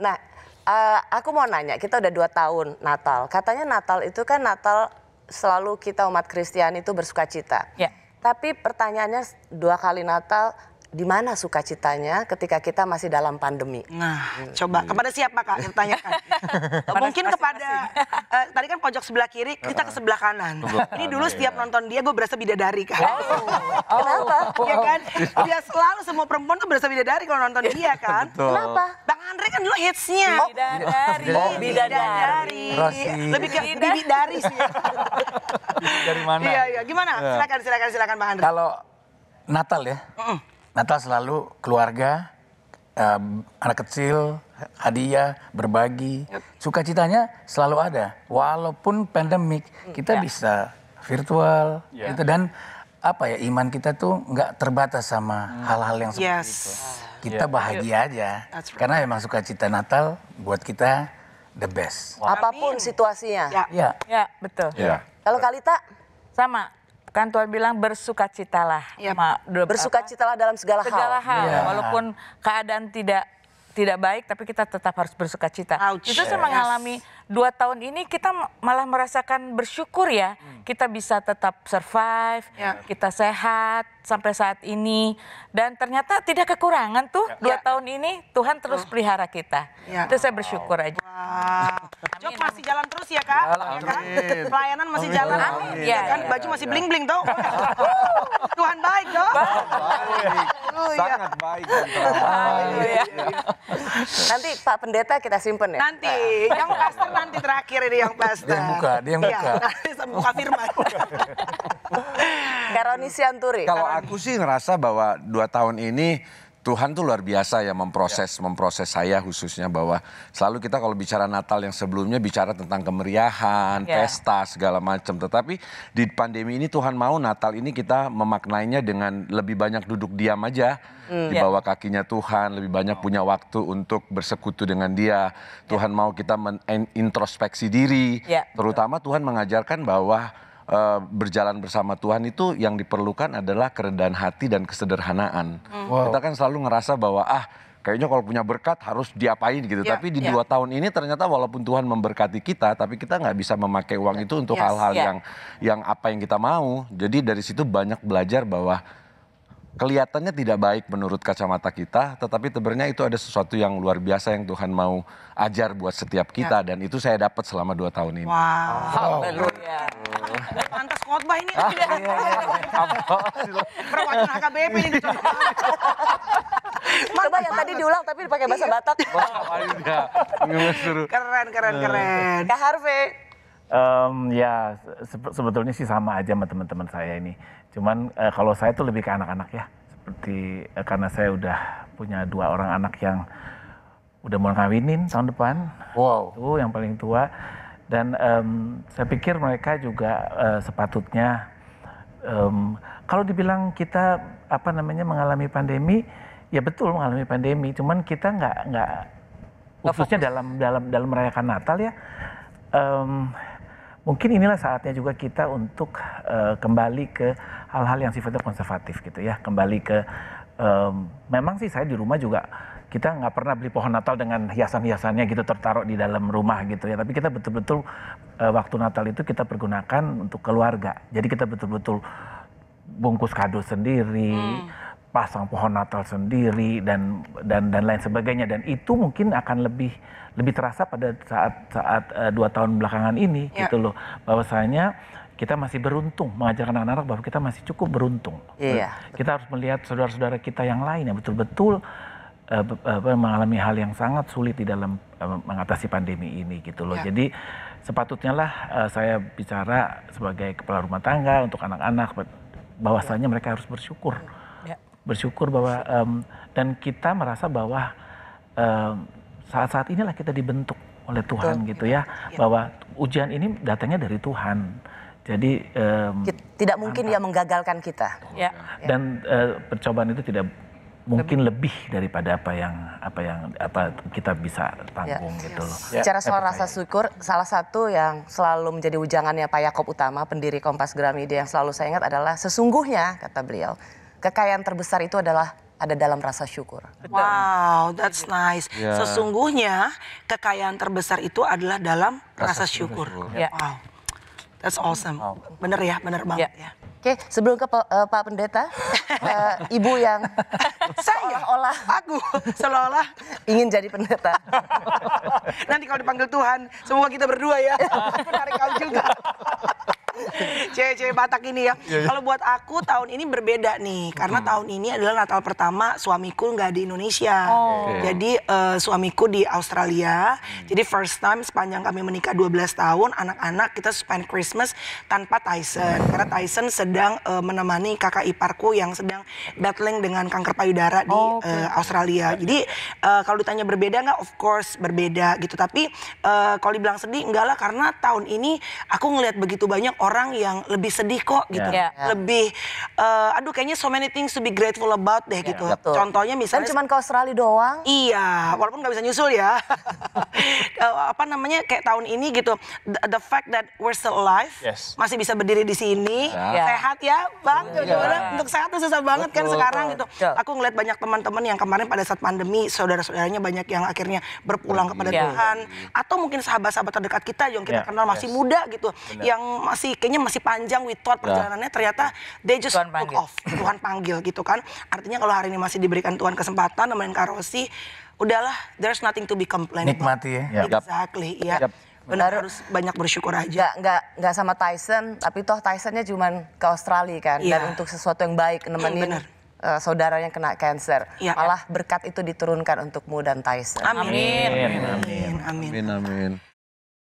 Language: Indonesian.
Nah, aku mau nanya, kita udah 2 tahun Natal. Katanya Natal itu kan Natal selalu kita umat Kristiani itu bersukacita. Ya. Tapi pertanyaannya 2 kali Natal, di mana sukacitanya ketika kita masih dalam pandemi? Nah, coba kepada siapa Kak yang tanyakan? Mungkin kepada, tadi kan pojok sebelah kiri, kita ke sebelah kanan. Ini dulu setiap nonton dia gue berasa bidadari Kak. Kenapa? Ya kan? Dia selalu semua perempuan tuh berasa bidadari kalau nonton dia kan. Kenapa? Bang Andre kan dulu hitsnya. Bidadari. Bidadari. Lebih ke bidadari sih. Dari mana? Iya, gimana? Silakan Bang Andre. Kalau Natal ya, Natal selalu keluarga, anak kecil, hadiah, berbagi. Sukacitanya selalu ada. Walaupun pandemik, kita bisa virtual. Gitu. Dan apa ya, iman kita tuh nggak terbatas sama hal-hal yang seperti itu. Kita bahagia aja. Karena memang sukacita Natal buat kita the best. Apapun situasinya. Ya. Ya, betul. Kalau Kalita? Sama. Kan Tuhan bilang bersukacitalah. Bersukacitalah dalam segala hal. Walaupun keadaan tidak baik, tapi kita tetap harus bersukacita. Itu saya mengalami 2 tahun ini kita malah merasakan bersyukur ya. Kita bisa tetap survive, kita sehat sampai saat ini. Dan ternyata tidak kekurangan tuh 2 tahun ini Tuhan terus pelihara kita. Itu saya bersyukur aja. Jok masih jalan terus ya Kak? Pelayanan masih jalan. Ya kan? Baju masih bling-bling tuh. Tuhan baik dong. Sangat baik. Nanti Pak Pendeta kita simpen ya? Nanti, yang pastor nanti terakhir ini yang pastor. Dia yang buka. Buka firman. Karoni Sianturi. Kalau aku sih ngerasa bahwa 2 tahun ini Tuhan tuh luar biasa ya memproses saya khususnya, bahwa selalu kita kalau bicara Natal yang sebelumnya bicara tentang kemeriahan, pesta segala macam. Tetapi di pandemi ini Tuhan mau Natal ini kita memaknainya dengan lebih banyak duduk diam aja di bawah kakinya Tuhan, lebih banyak punya waktu untuk bersekutu dengan Dia. Tuhan mau kita introspeksi diri, terutama Tuhan mengajarkan bahwa berjalan bersama Tuhan itu yang diperlukan adalah kerendahan hati dan kesederhanaan. Kita kan selalu ngerasa bahwa kayaknya kalau punya berkat harus diapain gitu. Tapi di 2 tahun ini ternyata walaupun Tuhan memberkati kita, tapi kita nggak bisa memakai uang itu untuk hal-hal yang apa yang kita mau. Jadi dari situ banyak belajar bahwa kelihatannya tidak baik menurut kacamata kita, tetapi sebenarnya itu ada sesuatu yang luar biasa yang Tuhan mau ajar buat setiap kita, dan itu saya dapat selama 2 tahun ini. Haleluya. Pantas khotbah ini. Perwakilan HKBP ini. Coba yang tadi diulang tapi dipakai bahasa Batak. Keren. Kak Harvey. Ya sebetulnya sih sama aja sama teman-teman saya ini. Cuman kalau saya tuh lebih ke anak-anak ya. Seperti karena saya udah punya 2 orang anak yang udah mau ngawinin tahun depan. Itu yang paling tua. Dan saya pikir mereka juga sepatutnya kalau dibilang kita mengalami pandemi, ya betul mengalami pandemi. Cuman kita nggak khususnya dalam merayakan Natal ya. Mungkin inilah saatnya juga kita untuk kembali ke hal-hal yang sifatnya konservatif gitu ya. Kembali ke, memang sih saya di rumah juga, kita nggak pernah beli pohon Natal dengan hiasan-hiasannya gitu tertaruh di dalam rumah gitu ya. Tapi kita betul-betul waktu Natal itu kita pergunakan untuk keluarga. Jadi kita betul-betul bungkus kado sendiri, pasang pohon Natal sendiri dan lain sebagainya. Dan itu mungkin akan lebih terasa pada saat 2 tahun belakangan ini gitu loh, bahwasanya kita masih beruntung mengajarkan anak-anak bahwa kita masih cukup beruntung. Kita harus melihat saudara-saudara kita yang lain yang betul-betul mengalami hal yang sangat sulit di dalam mengatasi pandemi ini gitu loh. Jadi sepatutnya lah saya bicara sebagai kepala rumah tangga untuk anak-anak, bahwasanya mereka harus bersyukur, bersyukur bahwa dan kita merasa bahwa saat-saat inilah kita dibentuk oleh Tuhan gitu ya, bahwa ujian ini datangnya dari Tuhan. Jadi tidak mungkin dia menggagalkan kita. Dan percobaan itu tidak mungkin lebih daripada apa yang kita bisa tanggung gitu loh. Bicara soal rasa syukur, salah satu yang selalu menjadi ujangannya Pak Yakob Utama, pendiri Kompas Gramedia, yang selalu saya ingat adalah sesungguhnya, kata beliau, kekayaan terbesar itu adalah ada dalam rasa syukur. Wow, that's nice. Ya. Sesungguhnya kekayaan terbesar itu adalah dalam rasa syukur. Ya. Wow, that's awesome. Bener ya, bener banget ya. Oke, sebelum ke Pak Pendeta, Ibu yang Saya, seolah-olah aku seolah-olah ingin jadi pendeta. nanti kalau dipanggil Tuhan, semoga kita berdua ya. Aku tarik kau juga. Cewek-cewek Batak ini ya. Kalau buat aku tahun ini berbeda nih, karena tahun ini adalah Natal pertama suamiku nggak di Indonesia. Jadi suamiku di Australia. Jadi first time sepanjang kami menikah 12 tahun, anak-anak kita spend Christmas tanpa Tyson. Karena Tyson sedang menemani kakak iparku yang sedang battling dengan kanker payudara di Australia. Jadi kalau ditanya berbeda nggak? Of course berbeda gitu. Tapi kalau dibilang sedih enggak lah, karena tahun ini aku ngelihat begitu banyak orang yang lebih sedih kok gitu. Lebih aduh kayaknya so many things to be grateful about deh gitu. Contohnya Kan misalnya cuma ke Australia doang. iya, walaupun nggak bisa nyusul ya. Apa namanya kayak tahun ini gitu, the fact that we're still alive, masih bisa berdiri di sini, sehat ya, Bang. Gimana? Untuk sehat tuh susah banget kan sekarang gitu. Aku ngeliat banyak teman-teman yang kemarin pada saat pandemi, saudara-saudaranya banyak yang akhirnya berpulang kepada Tuhan, atau mungkin sahabat-sahabat terdekat kita yang kita kenal masih muda gitu, yang masih kayaknya masih panjang we thought perjalanannya, ternyata they just took off. Tuhan panggil gitu kan. Artinya kalau hari ini masih diberikan Tuhan kesempatan nemenin Kak Rosi, udahlah, there's nothing to be complained about. Nikmati ya. Exactly, ya. Benar, harus banyak bersyukur aja. Nggak sama Tyson, tapi toh Tysonnya cuma ke Australia kan. Dan untuk sesuatu yang baik, nemenin saudara yang kena cancer. Malah berkat itu diturunkan untukmu dan Tyson. Amin. Amin.